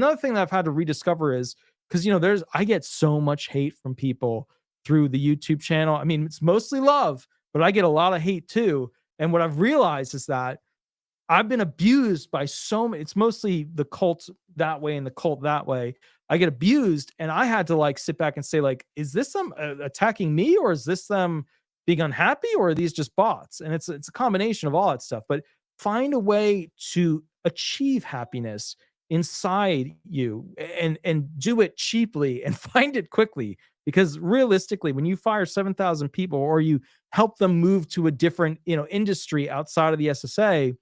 another thing that I've had to rediscover is because I get so much hate from people through the YouTube channel. I mean, it's mostly love, but I get a lot of hate too. And what I've realized is that I've been abused by so many. It's mostly the cult that way and the cult that way. I get abused, and I had to like sit back and say, like, is this them attacking me, or is this them being unhappy, or are these just bots? And it's a combination of all that stuff. But find a way to achieve happiness inside you, and do it cheaply and find it quickly. Because realistically, when you fire 7,000 people or you help them move to a different industry outside of the SSA,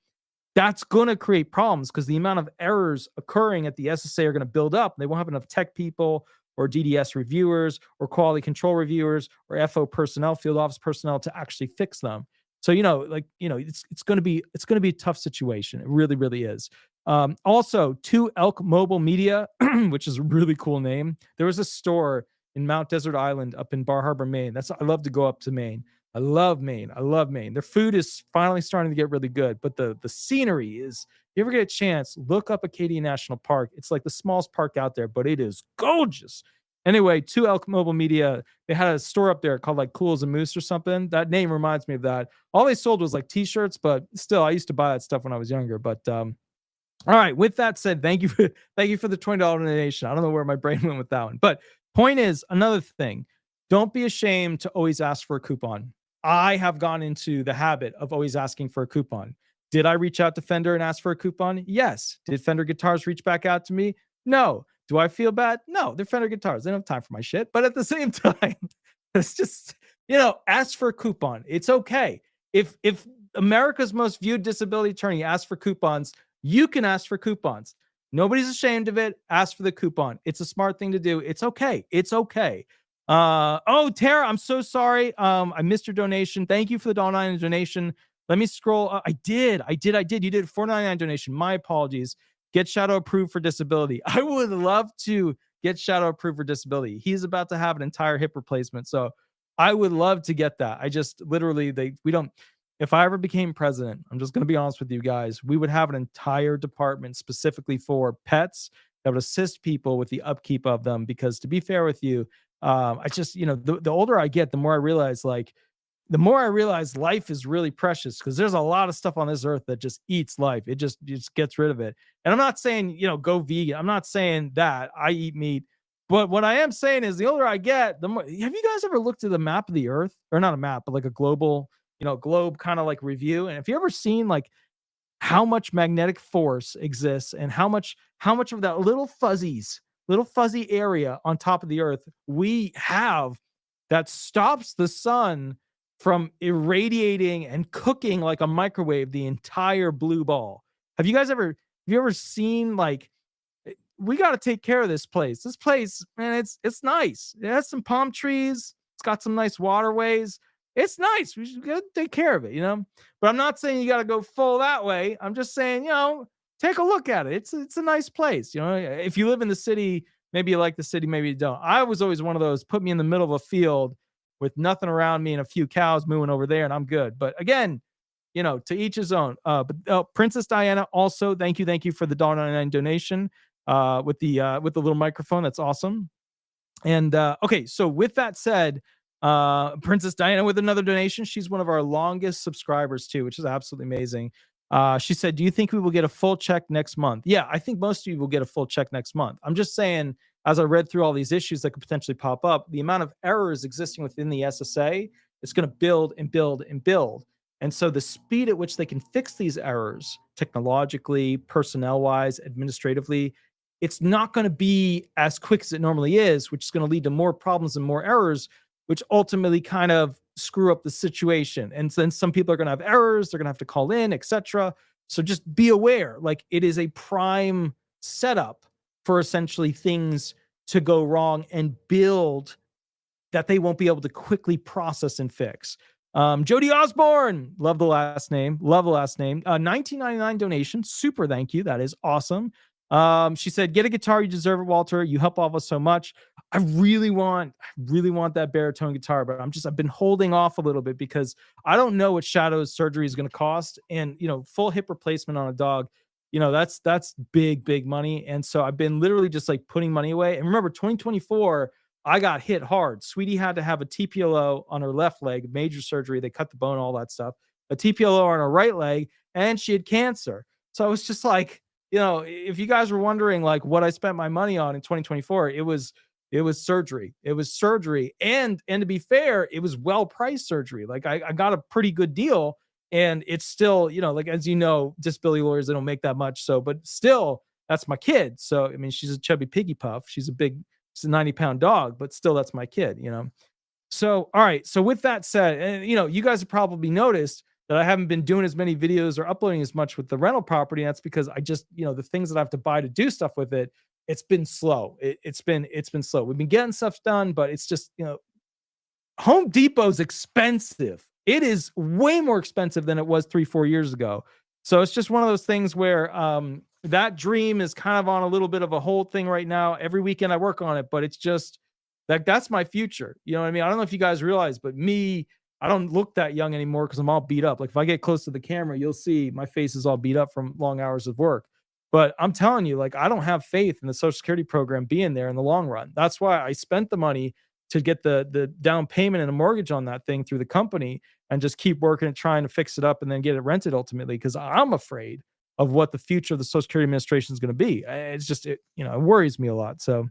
that's going to create problems because the amount of errors occurring at the SSA are going to build up. They won't have enough tech people or DDS reviewers or quality control reviewers or FO personnel, field office personnel to actually fix them. So, it's going to be a tough situation. It really, really is. Also, Two Elk Mobile Media, which is a really cool name. There was a store in Mount Desert Island up in Bar Harbor, Maine. I love to go up to Maine. I love Maine. I love Maine. Their food is finally starting to get really good, but the scenery is. If you ever get a chance, look up Acadia National Park. It's like the smallest park out there, but it is gorgeous. Anyway, Two Elk Mobile Media, they had a store up there called like Cool as a Moose or something. That name reminds me of that. All they sold was like t-shirts, but still, I used to buy that stuff when I was younger. But all right, with that said, thank you for the $20 donation. I don't know where my brain went with that one, but point is, another thing, don't be ashamed to always ask for a coupon. I have gone into the habit of always asking for a coupon. Did I reach out to Fender and ask for a coupon? Yes. Did Fender Guitars reach back out to me? No. Do I feel bad? No, they're Fender Guitars. They don't have time for my shit. But at the same time, it's just, ask for a coupon. It's okay. If America's most viewed disability attorney asks for coupons, you can ask for coupons. Nobody's ashamed of it. Ask for the coupon. It's a smart thing to do. It's okay. It's okay. Tara, I'm so sorry. I missed your donation. Thank you for the $1.99 donation. Let me scroll. I did. You did a $4.99 donation. My apologies. Get Shadow approved for disability. I would love to get Shadow approved for disability. He's about to have an entire hip replacement. So I would love to get that. I just literally, if I ever became president, I'm just going to be honest with you guys, we would have an entire department specifically for pets that would assist people with the upkeep of them. Because to be fair with you, I just, the older I get, the more I realize life is really precious, because there's a lot of stuff on this earth that just eats life. It just gets rid of it. And I'm not saying, go vegan. I'm not saying that I eat meat. But what I am saying is the older I get, the more. Have you guys ever looked at the map of the earth, or not a map, but like a global, globe kind of like review? And have you ever seen like how much magnetic force exists and how much of that little fuzzy area on top of the earth we have that stops the sun from irradiating and cooking like a microwave the entire blue ball? Have you ever seen, like, we got to take care of this place. This place, man, it's nice. It has some palm trees. It's got some nice waterways. It's nice. We should take care of it, But I'm not saying you got to go full that way. I'm just saying, take a look at it. It's a nice place. If you live in the city, maybe you like the city, maybe you don't. I was always one of those, put me in the middle of a field with nothing around me and a few cows mooing over there, and I'm good. But again, to each his own. But Princess Diana, also, thank you for the $1.99 donation with the little microphone. That's awesome. And okay, so with that said, Princess Diana with another donation. She's one of our longest subscribers too, which is absolutely amazing. She said, do you think we will get a full check next month? Yeah, I think most of you will get a full check next month. I'm just saying, as I read through all these issues that could potentially pop up, the amount of errors existing within the SSA is going to build and build and build. And so the speed at which they can fix these errors technologically, personnel-wise, administratively, it's not going to be as quick as it normally is, which is going to lead to more problems and more errors, which ultimately kind of screw up the situation. And then some people are going to have errors. They're going to have to call in, etc. So just be aware, like, it is a prime setup for essentially things to go wrong and build that they won't be able to quickly process and fix. Jody Osborne, love the last name. 1999 donation. Super thank you. That is awesome. She said, get a guitar. You deserve it, Walter. You help all of us so much. I really want that baritone guitar, but I've been holding off a little bit because I don't know what Shadow's surgery is going to cost. And, full hip replacement on a dog, that's big, big money. And so I've been literally just like putting money away. And remember, 2024, I got hit hard. Sweetie had to have a TPLO on her left leg, major surgery. They cut the bone, all that stuff. A TPLO on her right leg, and she had cancer. So I was just like, if you guys were wondering like what I spent my money on in 2024, it was surgery. It was surgery. And to be fair, it was well priced surgery. Like I got a pretty good deal. And it's still, like as disability lawyers, they don't make that much. So, but still, that's my kid. So I mean, she's a chubby piggy puff. She's a 90-pound dog, but still that's my kid. So, all right. So with that said, and you guys have probably noticed that I haven't been doing as many videos or uploading as much with the rental property. And that's because I just, the things that I have to buy to do stuff with it, it's been slow. It's been slow. We've been getting stuff done, but it's just, Home Depot's expensive. It is way more expensive than it was 3-4 years ago. So it's just one of those things where that dream is kind of on a little bit of a hold thing right now. Every weekend I work on it, but it's just that's my future. You know what I mean? I don't know if you guys realize, but I don't look that young anymore because I'm all beat up. Like if I get close to the camera, you'll see my face is all beat up from long hours of work. But I'm telling you, like, I don't have faith in the Social Security program being there in the long run. That's why I spent the money to get the down payment and a mortgage on that thing through the company and just keep working and trying to fix it up and then get it rented ultimately because I'm afraid of what the future of the Social Security Administration is going to be. It's just it worries me a lot. So